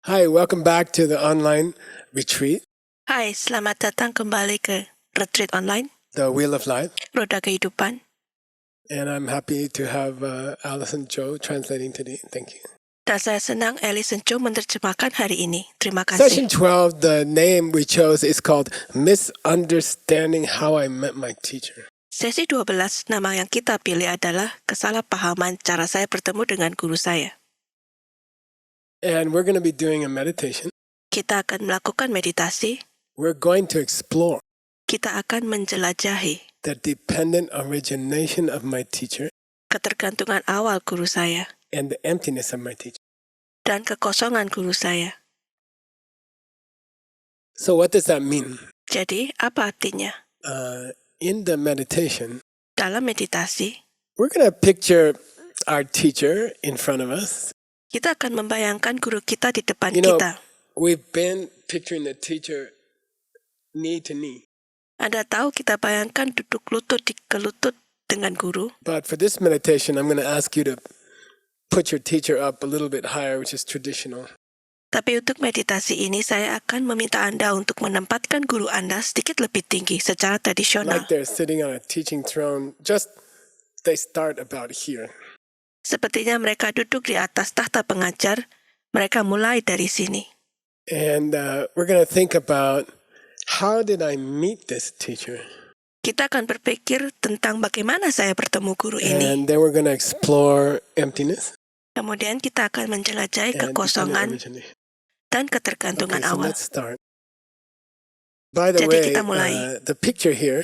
Hi, welcome back to the online retreat, Hai, selamat datang kembali ke retreat online, the Wheel of Life. Roda Kehidupan. And I'm happy to have Alison Joe translating today. Thank you. Dan saya senang Alison Cho menerjemahkan hari ini. Terima Session kasih. 12, the name we chose is called Misunderstanding How I Met My Teacher. Sesi 12, nama yang kita pilih adalah kesalahpahaman cara saya bertemu dengan guru saya. And we're going to be doing a meditation. Kita akan melakukan meditasi. We're going to explore Kita akan menjelajahi the dependent origination of my teacher ketergantungan awal guru saya and the emptiness of my teacher. dan kekosongan guru saya. So what does that mean? Jadi, apa artinya? In the meditation, Dalam meditasi, we're going to picture our teacher in front of us. kita akan membayangkan guru kita di depan You know, kita. we've been picturing the teacher knee to knee. Anda tahu kita bayangkan duduk lutut ke lutut dengan guru. But for this meditation, I'm going to ask you to put your teacher up a little bit higher, which is traditional. Tapi untuk meditasi ini saya akan meminta Anda untuk menempatkan guru Anda sedikit lebih tinggi secara tradisional. Like they're sitting on a teaching throne, just they start about here. Sepertinya mereka duduk di atas tahta pengajar, mereka mulai dari sini. And we're going to think about how did I meet this teacher? Kita akan berpikir tentang bagaimana saya bertemu guru ini. And then we're going to explore emptiness. Kemudian kita akan menjelajahi and kekosongan dependent origination. dan ketergantungan Okay, so awal. let's start. By the Jadi way, kita mulai. the picture here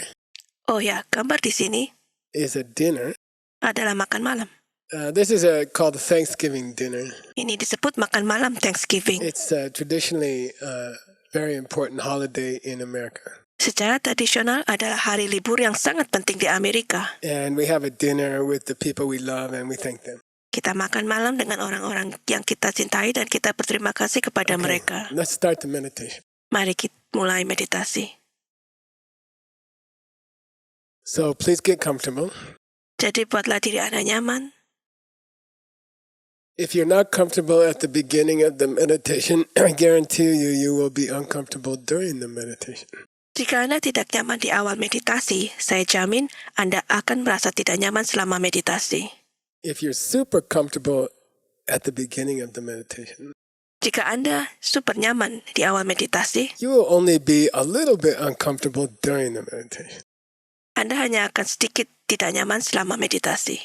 Oh ya, gambar di sini is a dinner. adalah makan malam. This is called a Thanksgiving dinner. Ini disebut makan malam Thanksgiving. It's traditionally a very important holiday in America. Secara tradisional adalah hari libur yang sangat penting di Amerika. And we have a dinner with the people we love and we thank them. Kita makan malam dengan orang-orang yang kita cintai dan kita berterima kasih kepada mereka. Let's start the meditation. Mari kita mulai meditasi. So please get comfortable. Jadi buatlah diri Anda nyaman. If you're not comfortable at the beginning of the meditation, I guarantee you will be uncomfortable during the meditation. Jika Anda tidak nyaman di awal meditasi, saya jamin Anda akan merasa tidak nyaman selama meditasi. If you're super comfortable at the beginning of the meditation, Jika Anda super nyaman di awal meditasi, you will only be a little bit uncomfortable during the meditation. Anda hanya akan sedikit tidak nyaman selama meditasi.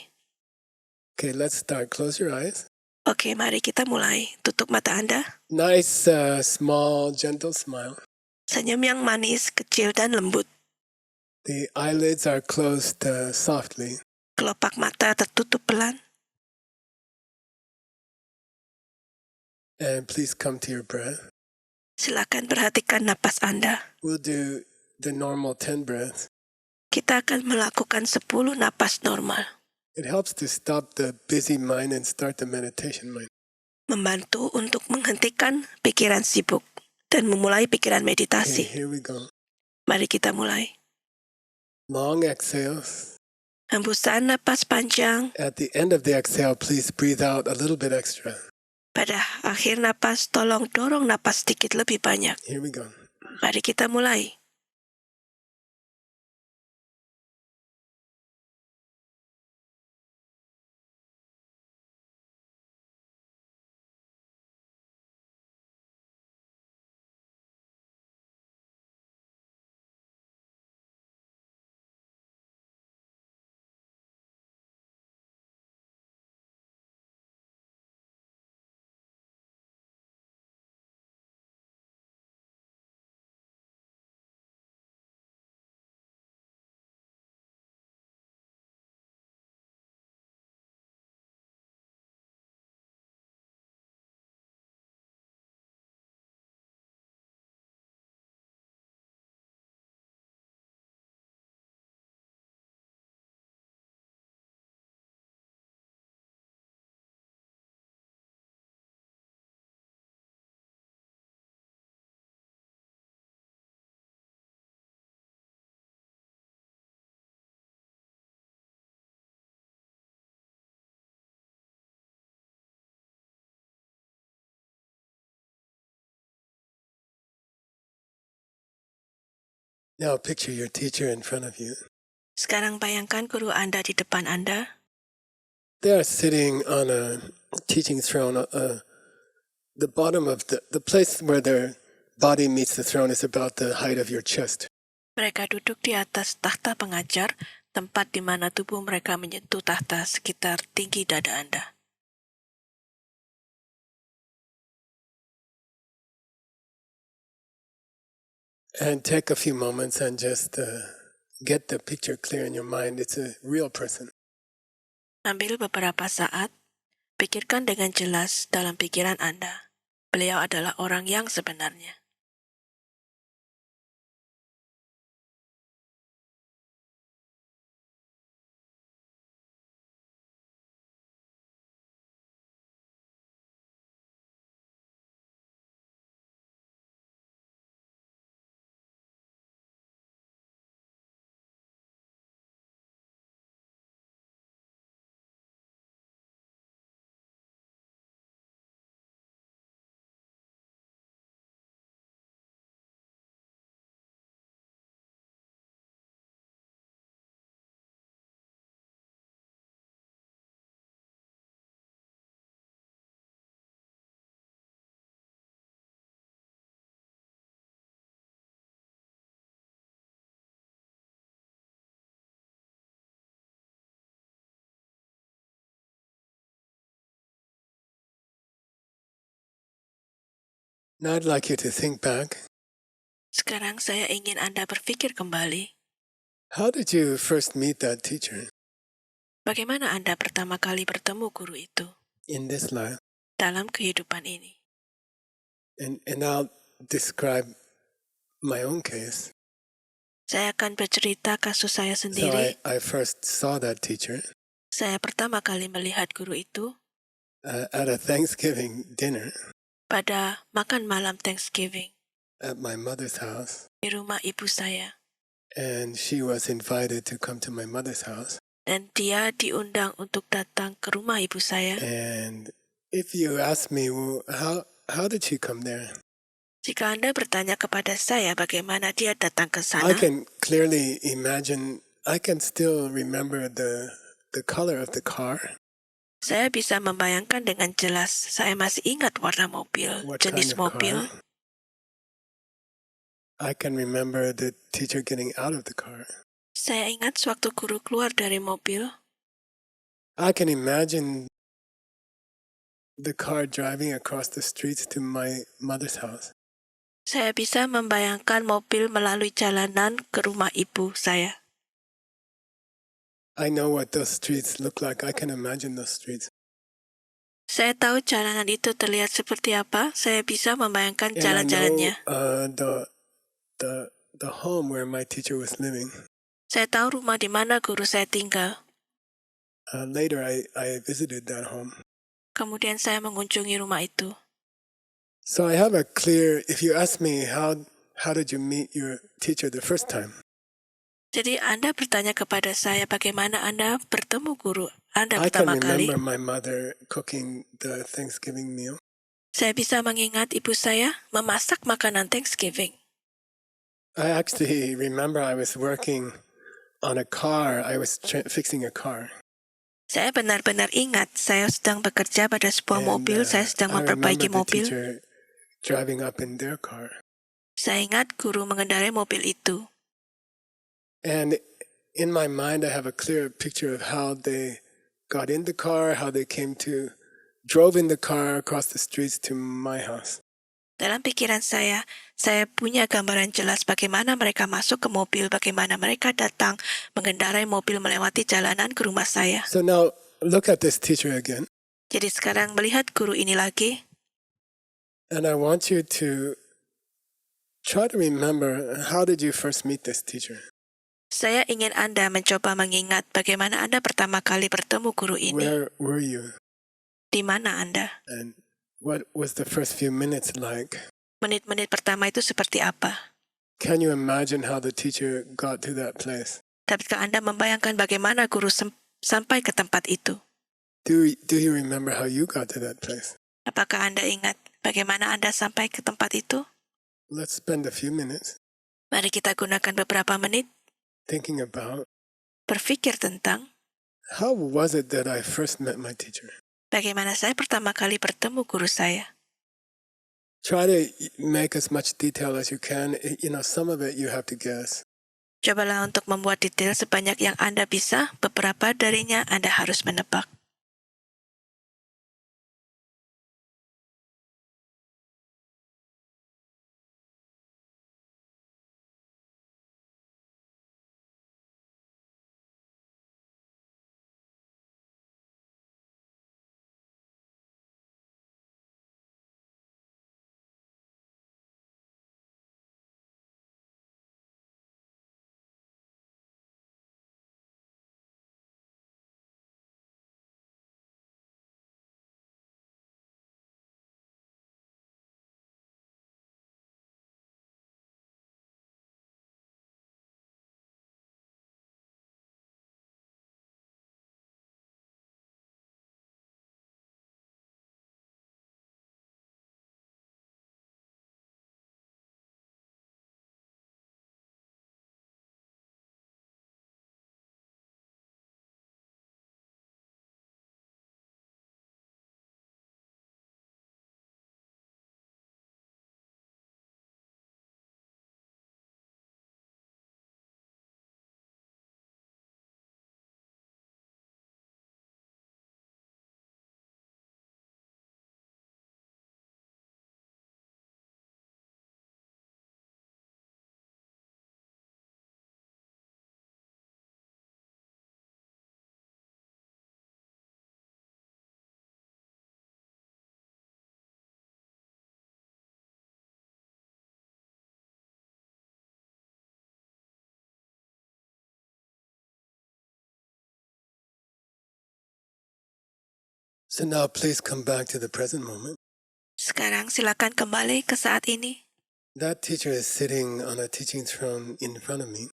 Okay, let's start. Close your eyes. Oke, mari kita mulai. Tutup mata Anda. Nice, small, gentle smile. Senyum yang manis, kecil, dan lembut. The eyelids are closed softly. Kelopak mata tertutup pelan. And please come to your breath. Silakan perhatikan napas Anda. We'll do the normal 10 breaths. Kita akan melakukan 10 napas normal. It helps to stop the busy mind and start the meditation mind. Membantu untuk menghentikan pikiran sibuk dan memulai pikiran Okay, meditasi. here we go. Mari kita mulai. Long exhales. Hembusan napas panjang. At the end of the exhale, please breathe out a little bit extra. Pada akhir napas, tolong dorong napas sedikit lebih banyak. Here we go. Mari kita mulai. Now picture your teacher in front of you. Sekarang bayangkan guru Anda di depan Anda. They are sitting on a teaching throne. The bottom of the place where their body meets the throne is about the height of your chest. Mereka duduk di atas tahta pengajar, tempat di mana tubuh mereka menyentuh tahta sekitar tinggi dada Anda. And take a few moments and just get the picture clear in your mind. It's a real person. Ambil beberapa saat, pikirkan dengan jelas dalam pikiran Anda. Beliau adalah orang yang sebenarnya. Now I'd like you to think back. Sekarang saya ingin Anda berpikir kembali. How did you first meet that teacher Bagaimana Anda pertama kali bertemu guru itu in this life? dalam kehidupan ini? And I'll describe my own case. Saya akan bercerita kasus saya So sendiri. I first saw that teacher Saya pertama kali melihat guru itu at a Thanksgiving dinner pada makan malam Thanksgiving at my mother's house. di rumah ibu saya. And she was invited to come to my mother's house. Dan dia diundang untuk datang ke rumah ibu saya. And if you ask me, well, how did she come there? Jika Anda bertanya kepada saya bagaimana dia datang ke I sana, can clearly imagine, I can still remember the color of the car, saya bisa membayangkan dengan jelas. Saya masih ingat warna mobil, what jenis kind of mobil. car. I can remember the teacher getting out of the car. Saya ingat sewaktu guru keluar dari mobil. I can imagine the car driving across the streets to my mother's house. Saya bisa membayangkan mobil melalui jalanan ke rumah ibu saya. I know what those streets look like. I can imagine those streets. Saya tahu jalanan itu terlihat seperti apa. Saya bisa membayangkan And I know jalan-jalannya. the home where my teacher was living. Saya tahu rumah di mana guru saya tinggal. Later, I visited that home. Kemudian saya mengunjungi rumah itu. So I have a clear, if you ask me, how did you meet your teacher the first time? Jadi Anda bertanya kepada saya bagaimana Anda bertemu guru Anda I can pertama kali. remember my mother cooking the Thanksgiving meal. Saya bisa mengingat ibu saya memasak makanan Thanksgiving. I actually remember I was working on a car. I was fixing a car. Saya benar-benar ingat saya sedang bekerja pada sebuah mobil, saya sedang I remember memperbaiki the mobil. teacher driving up in their car. Saya ingat guru mengendarai mobil itu. And in my mind, I have a clear picture of how they got in the car, how they drove in the car across the streets to my house. Dalam pikiran saya punya gambaran jelas bagaimana mereka masuk ke mobil, bagaimana mereka datang mengendarai mobil melewati jalanan ke rumah saya. So now, look at this teacher again. Jadi sekarang melihat guru ini lagi, And I want you to try to remember, how did you first meet this teacher? saya ingin Anda mencoba mengingat bagaimana Anda pertama kali bertemu guru ini. Where were you? Di mana Anda? And what was the first few minutes like? Menit-menit pertama itu seperti apa? Can you imagine how the teacher got to that place? Dapatkah Anda membayangkan bagaimana guru sampai ke tempat itu? Do you remember how you got to that place? Apakah Anda ingat bagaimana Anda sampai ke tempat itu? Let's spend a few minutes. Mari kita gunakan beberapa menit thinking about berpikir tentang how was it that I first met my teacher. bagaimana saya pertama kali bertemu guru saya. Try to make as much detail as you can. Some of it you have to guess. Cobalah untuk membuat detail sebanyak yang Anda bisa, beberapa darinya Anda harus menebak. So now please come back to the present moment. Sekarang silakan kembali ke saat ini. That teacher is sitting on a teaching throne in front of me.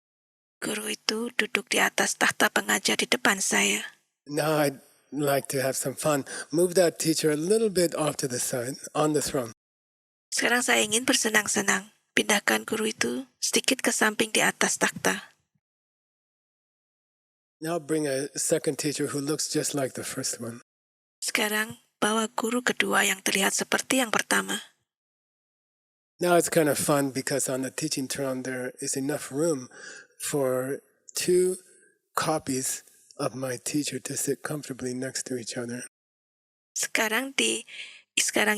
Guru itu duduk di atas tahta pengajar di depan saya. Now I'd like to have some fun. Move that teacher a little bit off to the side, on the throne. Sekarang saya ingin bersenang-senang. Pindahkan guru itu sedikit ke samping di atas takhta. Now bring a second teacher who looks just like the first one. Sekarang bawa guru kedua yang terlihat seperti yang pertama. Now it's kind of fun because on the teaching throne there is enough room for 2 copies of my teacher to sit comfortably next to each other. Sekarang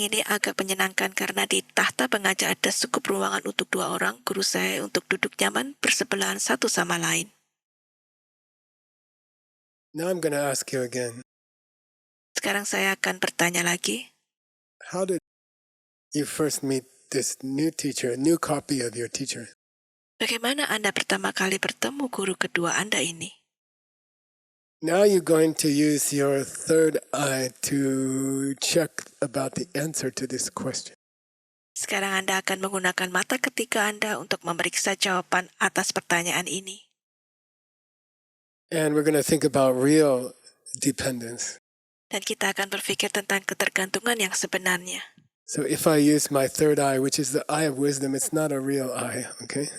ini agak menyenangkan karena di tahta pengajar ada cukup ruangan untuk 2 orang guru saya untuk duduk nyaman bersebelahan satu sama lain. Now I'm going to ask you again. Sekarang saya akan bertanya lagi. How did you first meet this new teacher, a new copy of your teacher? Bagaimana Anda pertama kali bertemu guru kedua Anda ini? Now you're going to use your third eye to check about the answer to this question. Sekarang Anda akan menggunakan mata ketiga Anda untuk memeriksa jawaban atas pertanyaan ini. And we're going to think about real dependence. Dan kita akan berpikir tentang ketergantungan yang sebenarnya. So if I use my third eye, which is the eye of wisdom, it's not a real eye, okay?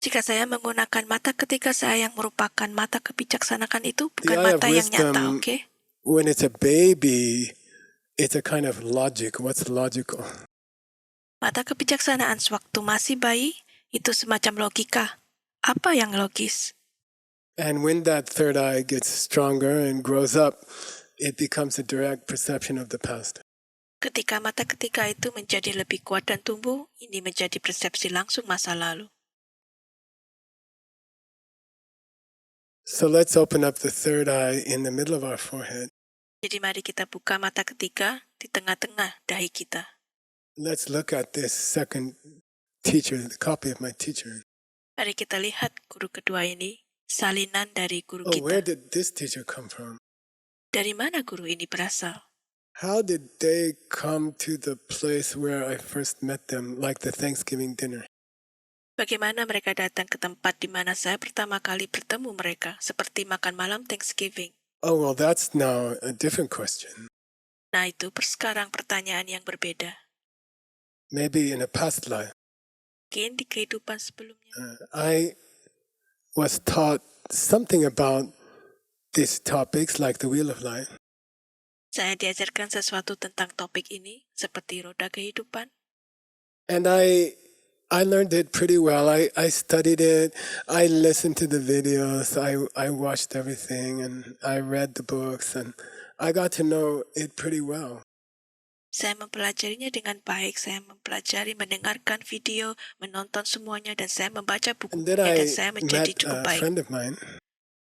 Jika saya menggunakan mata ketiga saya yang merupakan mata kebijaksanaan itu bukan The eye of mata yang nyata, wisdom, oke? when it's a baby, it's a kind of logic. What's logical? Mata kebijaksanaan sewaktu masih bayi itu semacam logika. Apa yang logis? And when that third eye gets stronger and grows up, it becomes a direct perception of the past. Ketika mata ketiga itu menjadi lebih kuat dan tumbuh, ini menjadi persepsi langsung masa lalu. So let's open up the third eye in the middle of our forehead. Jadi mari kita buka mata ketiga di tengah-tengah dahi kita. Let's look at this second teacher, the copy of my teacher. Mari kita lihat guru kedua ini, salinan dari guru Oh, where kita. did this teacher come from? Dari mana guru ini berasal? How did they come to the place where I first met them, like the Thanksgiving dinner? Bagaimana mereka datang ke tempat di mana saya pertama kali bertemu mereka, seperti makan malam Thanksgiving? Oh, well, that's now a different question. Nah, itu sekarang pertanyaan yang berbeda. Maybe in a past life. mungkin di kehidupan sebelumnya. I was taught something about these topics like the wheel of life. Saya diajarkan sesuatu tentang topik ini, seperti roda kehidupan. And I learned it pretty well. I studied it. I listened to the videos. I watched everything, and I read the books, and I got to know it pretty well. Saya mempelajarinya dengan baik. Saya mempelajari, mendengarkan video, menonton semuanya, dan saya membaca And then bukunya, dan I saya menjadi met cukup a baik. friend of mine,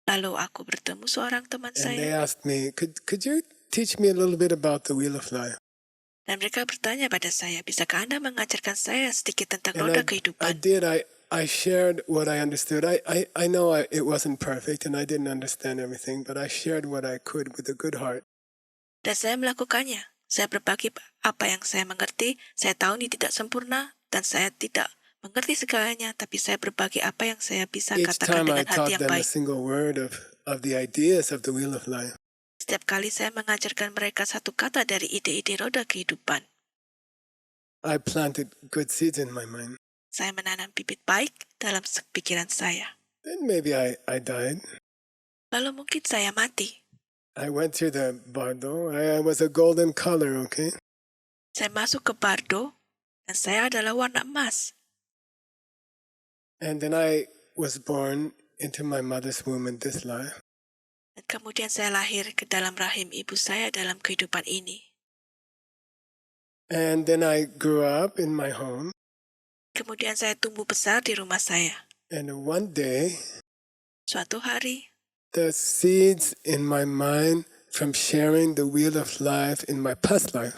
Lalu aku bertemu seorang teman and they saya, asked me, could you teach me a little bit about the wheel of life? dan mereka bertanya pada saya, bisakah Anda mengajarkan saya sedikit tentang And roda I kehidupan? did. I shared what I understood. I know it wasn't perfect, and I didn't understand everything, but I shared what I could with a good heart. Dan saya melakukannya. Saya berbagi apa yang saya mengerti. Saya tahu ini tidak sempurna, dan saya tidak mengerti segalanya, tapi saya berbagi apa yang saya bisa Each katakan time I dengan hati taught yang them a baik. single word of the ideas of the wheel of life. Setiap kali saya mengajarkan mereka satu kata dari ide-ide roda kehidupan, I planted good seeds in my mind. saya menanam bibit baik dalam pikiran saya. Then maybe I died. Lalu mungkin saya mati. I went through the bardo. I was a golden color, okay? Saya masuk ke bardo, dan saya adalah warna emas. And then I was born into my mother's womb in this life. Dan kemudian saya lahir ke dalam rahim ibu saya dalam kehidupan ini. And then I grew up in my home. Kemudian saya tumbuh besar di rumah saya. And one day, Suatu hari, the seeds in my mind from sharing the wheel of life in my past life,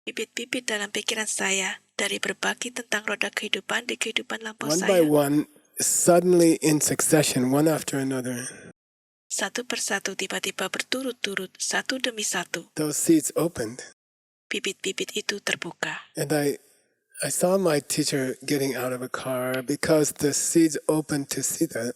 bibit-bibit dalam pikiran saya dari berbagi tentang roda kehidupan di kehidupan lampau one by saya, one, suddenly in succession, one after another, satu persatu tiba-tiba berturut-turut, satu demi satu, those seeds opened. bibit-bibit itu terbuka. And I saw my teacher getting out of a car because the seeds opened to see that.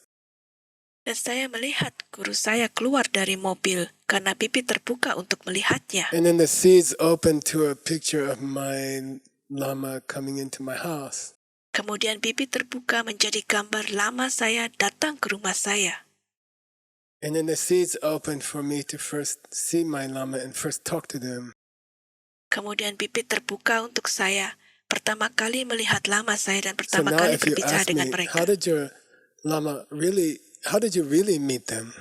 Dan saya melihat guru saya keluar dari mobil karena bibit terbuka untuk melihatnya. And then the seeds opened to a picture of my lama coming into my house. Kemudian bibit terbuka menjadi gambar lama saya datang ke rumah saya. And then the seeds opened for me to first see my lama and first talk to them. Kemudian bibit terbuka untuk saya pertama kali melihat lama saya dan So pertama now kali if you berbicara ask dengan me, mereka. how did you really meet them?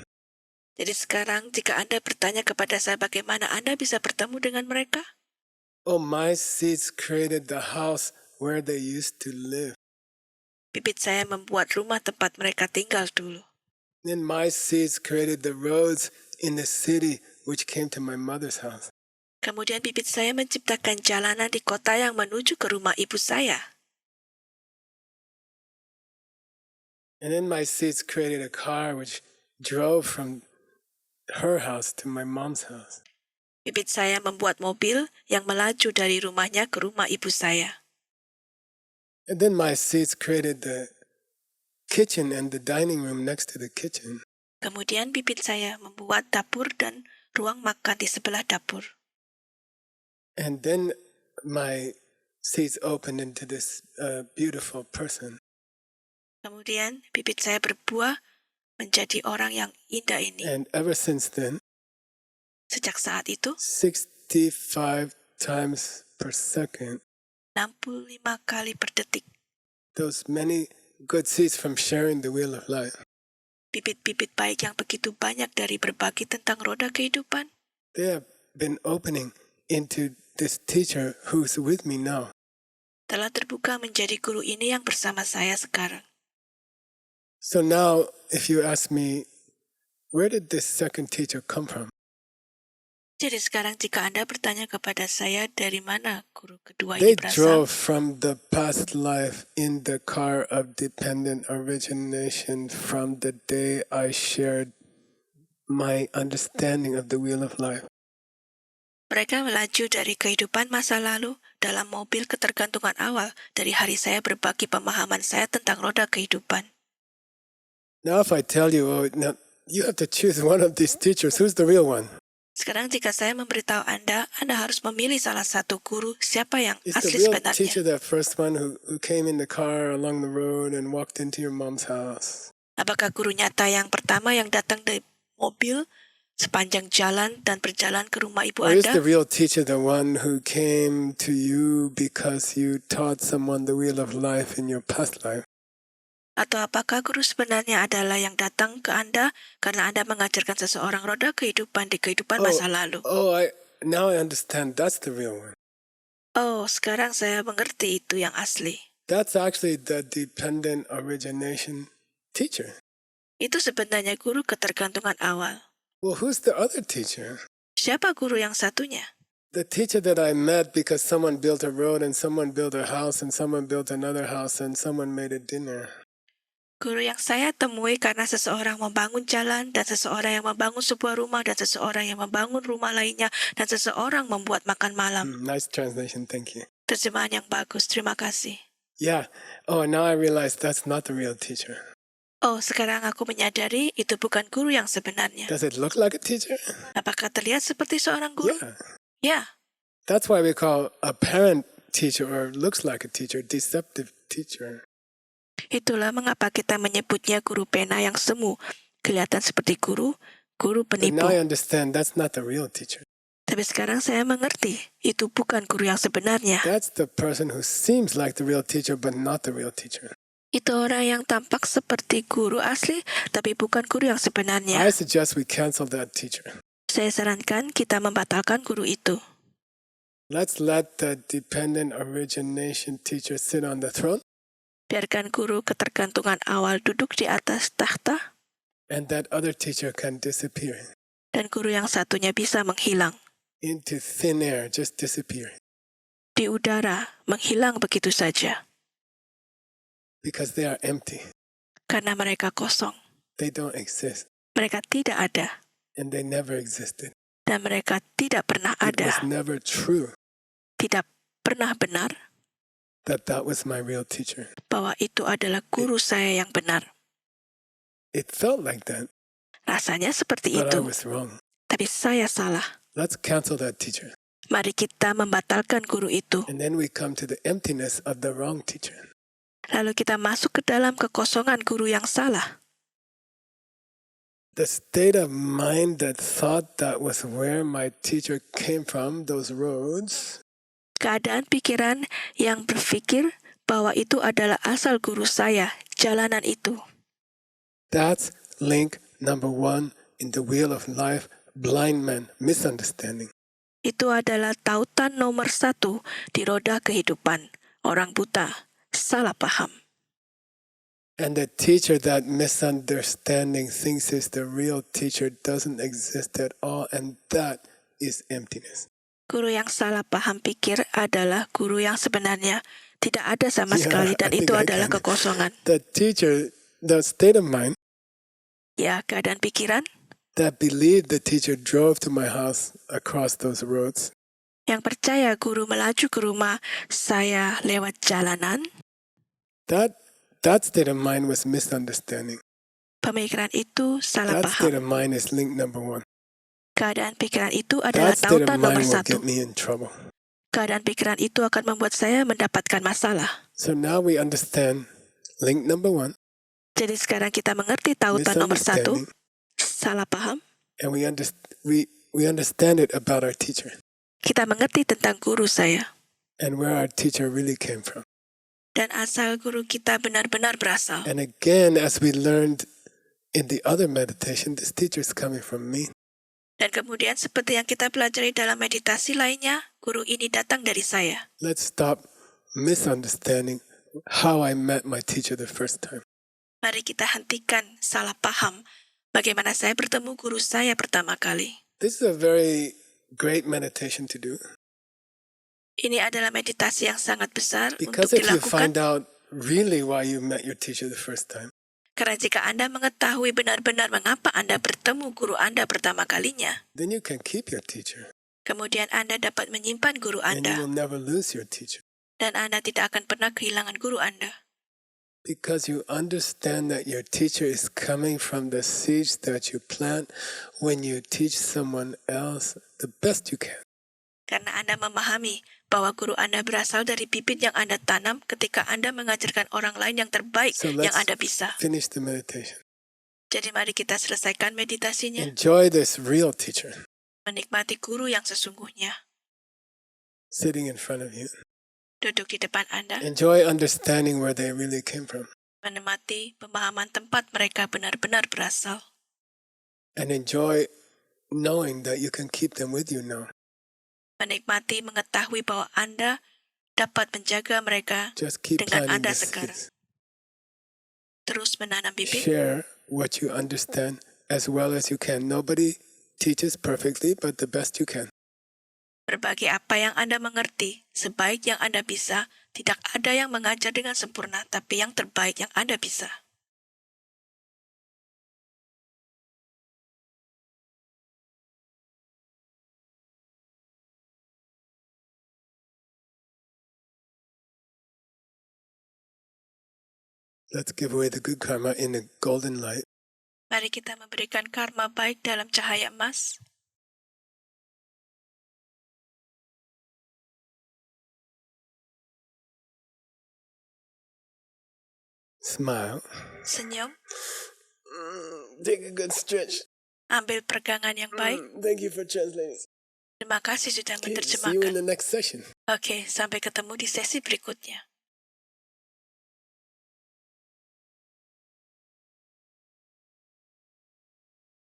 Jadi sekarang jika Anda bertanya kepada saya bagaimana Anda bisa bertemu dengan mereka? Oh, my seeds created the house where they used to live. Bibit saya membuat rumah tempat mereka tinggal dulu. Then my seeds created the roads in the city which came to my mother's house. Kemudian bibit saya menciptakan jalanan di kota yang menuju ke rumah ibu saya. And then my seeds created a car which drove from her house to my mom's house. Bibit saya membuat mobil yang melaju dari rumahnya ke rumah ibu saya. And then my seeds created the kitchen and the dining room next to the kitchen. Kemudian bibit saya membuat dapur dan ruang makan di sebelah dapur. And then my seeds opened into this beautiful person. Kemudian bibit saya berbuah menjadi orang yang indah ini. And ever since then, Sejak saat itu, 65 times per second, 65 kali per detik, those many good seeds from sharing the wheel of life, bibit-bibit baik yang begitu banyak dari berbagi tentang roda kehidupan, they have been opening into this teacher who's with me now. telah terbuka menjadi guru ini yang bersama saya sekarang. So now, if you ask me, where did this second teacher come from? Jadi sekarang jika Anda bertanya kepada saya dari mana guru kedua They ini berasal, drove from the past life in the car of dependent origination from the day I shared my understanding of the wheel of life. mereka melaju dari kehidupan masa lalu dalam mobil ketergantungan awal dari hari saya berbagi pemahaman saya tentang roda kehidupan. Now if I tell you, now you have to choose one of these teachers, who's the real one? Sekarang jika saya memberitahu Anda harus memilih salah satu guru siapa yang Is the asli real sebenarnya. teacher that first one who came in the car along the road and walked into your mom's house? Apakah guru nyata yang pertama yang datang dari mobil sepanjang jalan dan berjalan ke rumah ibu Or is the Anda? real teacher the one who came to you because you taught someone the wheel of life in your past life? Atau apakah guru sebenarnya adalah yang datang ke Anda karena Anda mengajarkan seseorang roda kehidupan di kehidupan masa lalu? Now I understand. That's the real one. Oh, sekarang saya mengerti itu yang asli. That's actually the dependent origination teacher. Itu sebenarnya guru ketergantungan awal. Well, who's the other teacher? Siapa guru yang satunya? The teacher that I met because someone built a road and someone built a house and someone built another house and someone made a dinner. Guru yang saya temui karena seseorang membangun jalan dan seseorang yang membangun sebuah rumah dan seseorang yang membangun rumah lainnya dan seseorang membuat makan malam. Nice translation, thank you. Terjemahan yang bagus, terima kasih. Yeah. Oh, now I realize that's not the real teacher. Oh, sekarang aku menyadari itu bukan guru yang sebenarnya. Does it look like a teacher? Apakah terlihat seperti seorang guru? Yeah. Ya, That's why we call a parent teacher or looks like a teacher, deceptive teacher. itulah mengapa kita menyebutnya guru pena yang semu. Kelihatan seperti guru But penipu. now I understand that's not the real teacher. Tapi sekarang saya mengerti, itu bukan guru yang sebenarnya. That's the person who seems like the real teacher but not the real teacher. Itu orang yang tampak seperti guru asli, tapi bukan guru yang sebenarnya. I suggest we cancel that teacher. Saya sarankan kita membatalkan guru itu. Let's let the dependent origination teacher sit on the throne. Biarkan guru ketergantungan awal duduk di atas tahta, And that other teacher can disappear dan guru yang satunya bisa menghilang. into thin air, just disappear. Di udara, menghilang begitu saja. Because they are empty. Karena mereka kosong. They don't exist. Mereka tidak ada. And they never existed. Dan mereka tidak pernah It was ada. never true Tidak pernah benar that was my real teacher. bahwa itu adalah guru saya yang benar. It felt like that, Rasanya seperti but I itu. was wrong. Tapi saya salah. Let's cancel that teacher. Mari kita membatalkan guru itu. And then we come to the emptiness of the wrong teacher. Lalu kita masuk ke dalam kekosongan guru yang salah. The state of mind that thought that was where my teacher came from, those roads, Keadaan pikiran yang berpikir bahwa itu adalah asal guru saya, jalanan itu. that's link number 1 in the wheel of life, blind man, misunderstanding. Itu adalah tautan nomor 1 di roda kehidupan, orang buta, salah paham. And the teacher that misunderstanding thinks is the real teacher doesn't exist at all, and that is emptiness. Guru yang salah paham pikir adalah guru yang sebenarnya tidak ada sama Yeah, sekali dan I think itu I adalah can. kekosongan. The teacher, the state of mind Ya, keadaan pikiran that believed the teacher drove to my house across those roads, yang percaya guru melaju ke rumah saya lewat jalanan, that state of mind was misunderstanding. pemikiran itu salah That state paham. of mind is link number 1. Keadaan pikiran itu adalah That state of tautan nomor mind will 1. get me in trouble. Keadaan pikiran itu akan membuat saya mendapatkan masalah. So now we understand link number 1, Jadi sekarang kita mengerti tautan nomor 1, misunderstanding, salah paham. and we understand it about our teacher Kita mengerti tentang guru saya. and where our teacher really came from. Dan asal guru kita benar-benar berasal. And again, as we learned in the other meditation, this teacher is coming from me. Dan kemudian seperti yang kita pelajari dalam meditasi lainnya, guru ini datang dari saya. Let's stop misunderstanding how I met my teacher the first time. Mari kita hentikan salah paham bagaimana saya bertemu guru saya pertama kali. This is a very great meditation to do, Ini adalah meditasi yang sangat besar because untuk if you find dilakukan. out really why you met your teacher the first time, Karena jika Anda mengetahui benar-benar mengapa Anda bertemu guru Anda pertama kalinya, then you can keep your teacher kemudian Anda dapat menyimpan guru and you Anda, will never lose your teacher. dan Anda tidak akan pernah kehilangan guru Anda. Because you understand that your teacher is coming from the seeds that you plant when you teach someone else the best you can. Karena Anda memahami bahwa guru Anda berasal dari bibit yang Anda tanam ketika Anda mengajarkan orang lain yang terbaik So yang let's Anda bisa. finish the meditation. Jadi mari kita selesaikan meditasinya. Enjoy this real teacher Menikmati guru yang sesungguhnya sitting in front of you. duduk di depan Anda. Enjoy understanding where they really came from. Menikmati pemahaman tempat mereka benar-benar berasal. And enjoy knowing that you can keep them with you now. Menikmati mengetahui bahwa Anda dapat menjaga mereka Just keep dengan planting Anda the sekarang. seeds. Terus menanam bibit. Share what you understand as well as you can. Nobody teaches perfectly, but the best you can. Berbagi apa yang Anda mengerti, sebaik yang Anda bisa. Tidak ada yang mengajar dengan sempurna, tapi yang terbaik yang Anda bisa. Let's give away the good karma in the golden light. Mari kita memberikan karma baik dalam cahaya emas. Smile. Senyum. Take a good stretch. Ambil peregangan yang baik. Thank you for translating. Terima kasih sudah See you in menerjemahkan. the next session. Oke, sampai ketemu di sesi berikutnya.